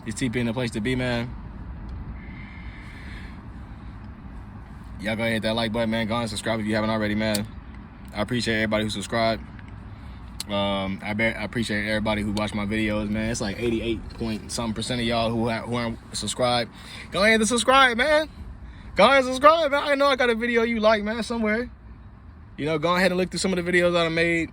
Is TP in the place to be, man? Y'all go ahead and hit that like button, man. Go and subscribe if you haven't already, man. I appreciate everybody who subscribed. I appreciate everybody who watched my videos, man. It's like 88-point-something% of y'all who aren't subscribed. Go ahead and subscribe, man. Go ahead and subscribe, man. I know I got a video you like, man, somewhere. You know, go ahead and look through some of the videos that I made.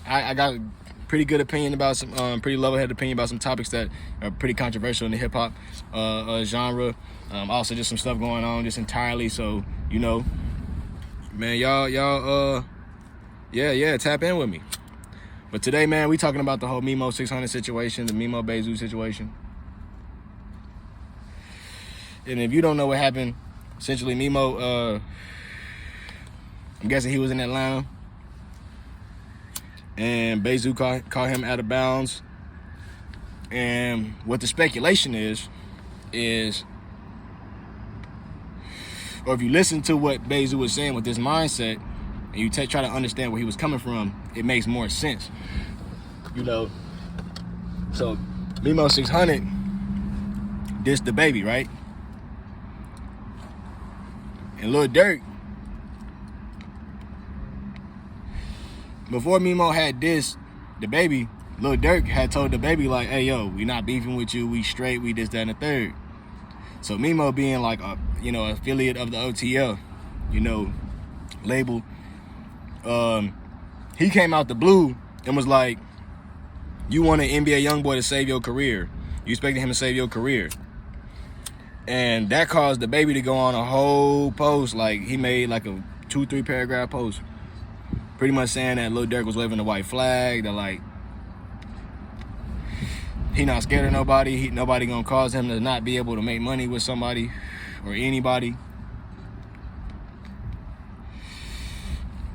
I got a pretty good opinion about some, pretty level-headed opinion about some topics that are pretty controversial in the hip-hop genre. Also, just some stuff going on just entirely. So, you know, man, y'all, yeah, tap in with me. But today, man, we talking about the whole Memo600 situation, the Memo BayZoo situation. And if you don't know what happened, essentially Memo, I'm guessing he was in Atlanta, and BayZoo caught him out of bounds. And what the speculation is, or if you listen to what BayZoo was saying with this mindset, and you try to understand where he was coming from, it makes more sense. You know, so Memo600 dissed the baby, right? And Lil Durk, before Memo had dissed the baby, Lil Durk had told the baby, like, hey, yo, we not beefing with you, we straight, we this, that, and the third. So Memo being like a, you know, affiliate of the OTL, you know, label, he came out the blue and was like, you want an NBA YoungBoy to save your career. You expected him to save your career. And that caused the baby to go on a whole post. Like, he made like a 2-3 paragraph post, pretty much saying that Lil Durk was waving the white flag, that like, he not scared of nobody. Nobody gonna cause him to not be able to make money with somebody or anybody.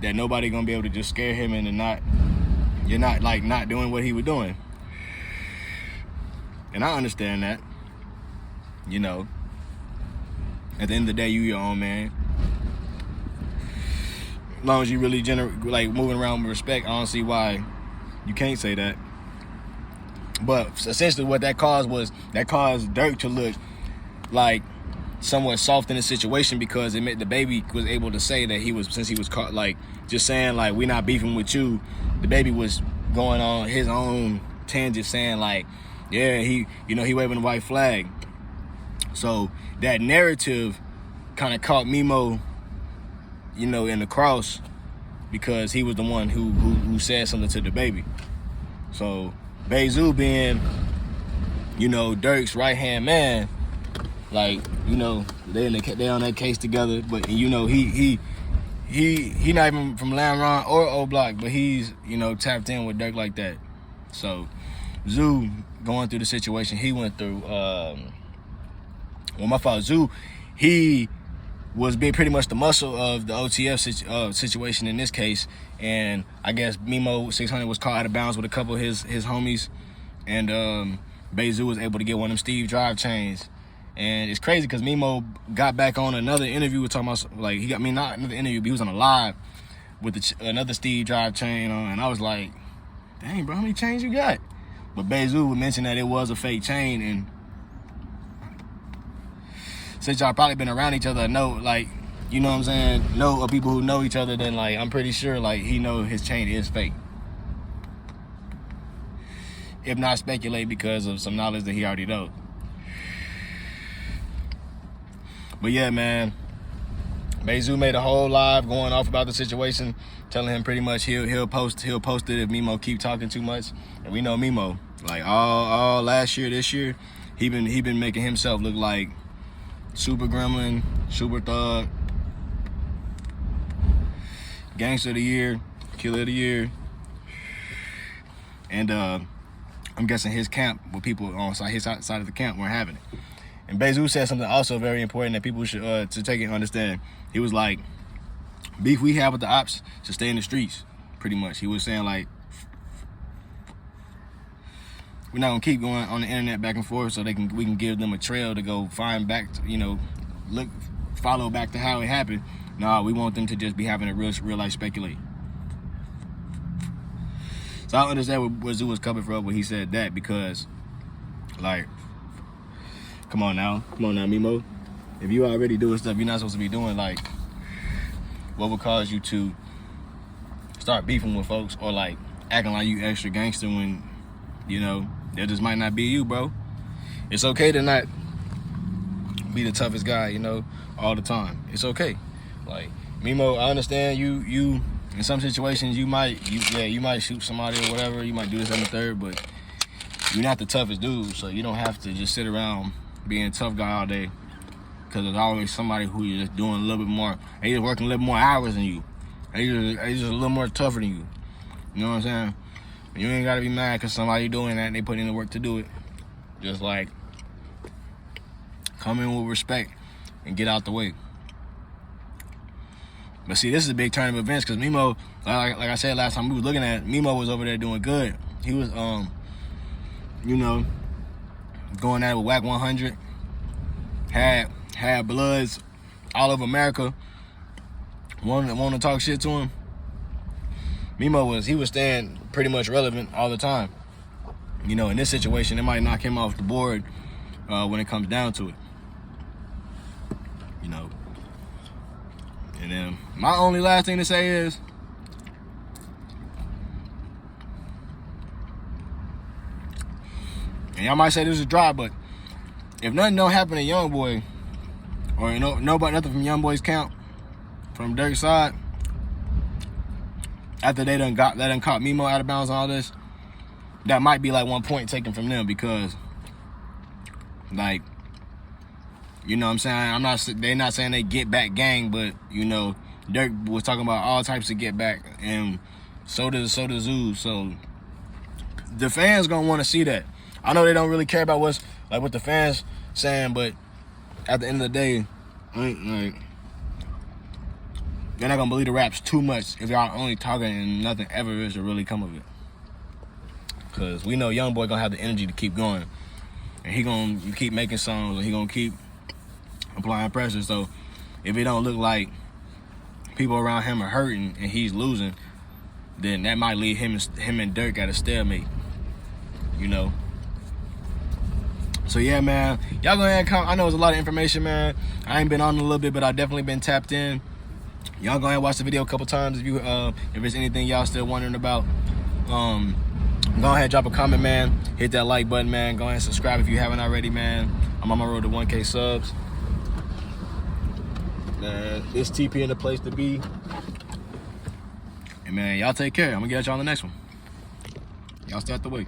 That nobody gonna be able to just scare him into not doing what he was doing. And I understand that. You know, at the end of the day, you your own man. As long as you really like moving around with respect, I don't see why you can't say that. But essentially what that caused Durk to look like somewhat soft in the situation, because it meant the baby was able to say that since he was caught, like, just saying like, we not beefing with you, the baby was going on his own tangent saying like, yeah, he waving the white flag. So that narrative kind of caught Memo, you know, in the cross, because he was the one who said something to the baby. So BayZoo being, you know, Durk's right-hand man, like, you know, they on that case together, but, you know, he not even from Lam Ron or O Block, but he's, you know, tapped in with Durk like that. So Zoo going through the situation he went through, Zoo, he was being pretty much the muscle of the OTF situation in this case, and I guess Memo600 was caught out of bounds with a couple of his homies, and BayZoo was able to get one of them Steve drive chains. And it's crazy because Memo got back on another interview with talking about, like, not another interview, but he was on a live with another Steve drive chain on, and I was like, dang, bro, how many chains you got? But BayZoo would mention that it was a fake chain, and since y'all probably been around each other, know, like, you know what I'm saying, know of people who know each other, then, like, I'm pretty sure, like, he know his chain is fake. If not speculate because of some knowledge that he already knows. But yeah, man, BayZoo made a whole live going off about the situation, telling him pretty much he'll post it if Memo keep talking too much. And we know Memo, like, all last year, this year, he been making himself look like super gremlin, super thug, gangster of the year, killer of the year. And I'm guessing his camp, with people on his side of the camp, weren't having it. And BayZoo said something also very important that people should to take and understand. He was like, beef we have with the ops should stay in the streets, pretty much. He was saying, like, we're not gonna keep going on the internet back and forth so we can give them a trail to go find back to, you know, follow back to how it happened. Nah, we want them to just be having a real life speculate. So I understand where Zoo was coming from when he said that, because, like, Come on now, Memo. If you already doing stuff you're not supposed to be doing, like, what would cause you to start beefing with folks or like acting like you extra gangster when, you know, that just might not be you, bro? It's okay to not be the toughest guy, you know, all the time. It's okay. Like, Memo, I understand you in some situations you might shoot somebody or whatever, you might do this and the third, but you're not the toughest dude, so you don't have to just sit around being a tough guy all day, because there's always somebody who you're just doing a little bit more, they just working a little more hours than you, they just a little more tougher than you. You know what I'm saying? You ain't gotta be mad because somebody doing that and they put in the work to do it. Just like, come in with respect and get out the way. But see, this is a big turn of events because Memo, like I said last time we was looking at, Memo was over there doing good. He was, you know, going at it with Whack 100. Had bloods all over America wanting to talk shit to him. Memo was staying pretty much relevant all the time. You know, in this situation, it might knock him off the board when it comes down to it. You know. And then my only last thing to say is, and y'all might say this is dry, but if nothing don't happen to Youngboy, or you know, nothing from Youngboy's camp, from Dirk's side, after they done caught Memo out of bounds and all this, that might be like 1 point taken from them, because, like, you know what I'm saying? They're not saying they get back gang, but, you know, Dirk was talking about all types of get back, and so does Zoo. So the fans gonna want to see that. I know they don't really care about what the fans saying, but at the end of the day, like, they're not gonna believe the raps too much if y'all only talking and nothing ever is to really come of it. Cause we know Youngboy gonna have the energy to keep going, and he gonna keep making songs, and he gonna keep applying pressure. So if it don't look like people around him are hurting and he's losing, then that might leave him and Dirk at a stalemate, you know. So yeah, man, y'all go ahead and comment. I know it's a lot of information, man. I ain't been on in a little bit, but I definitely been tapped in. Y'all go ahead and watch the video a couple times if there's anything y'all still wondering about. Go ahead and drop a comment, man. Hit that like button, man. Go ahead and subscribe if you haven't already, man. I'm on my road to 1K subs. Man, this TP in the place to be. And man, y'all take care. I'm gonna get at y'all on the next one. Y'all stay out the way.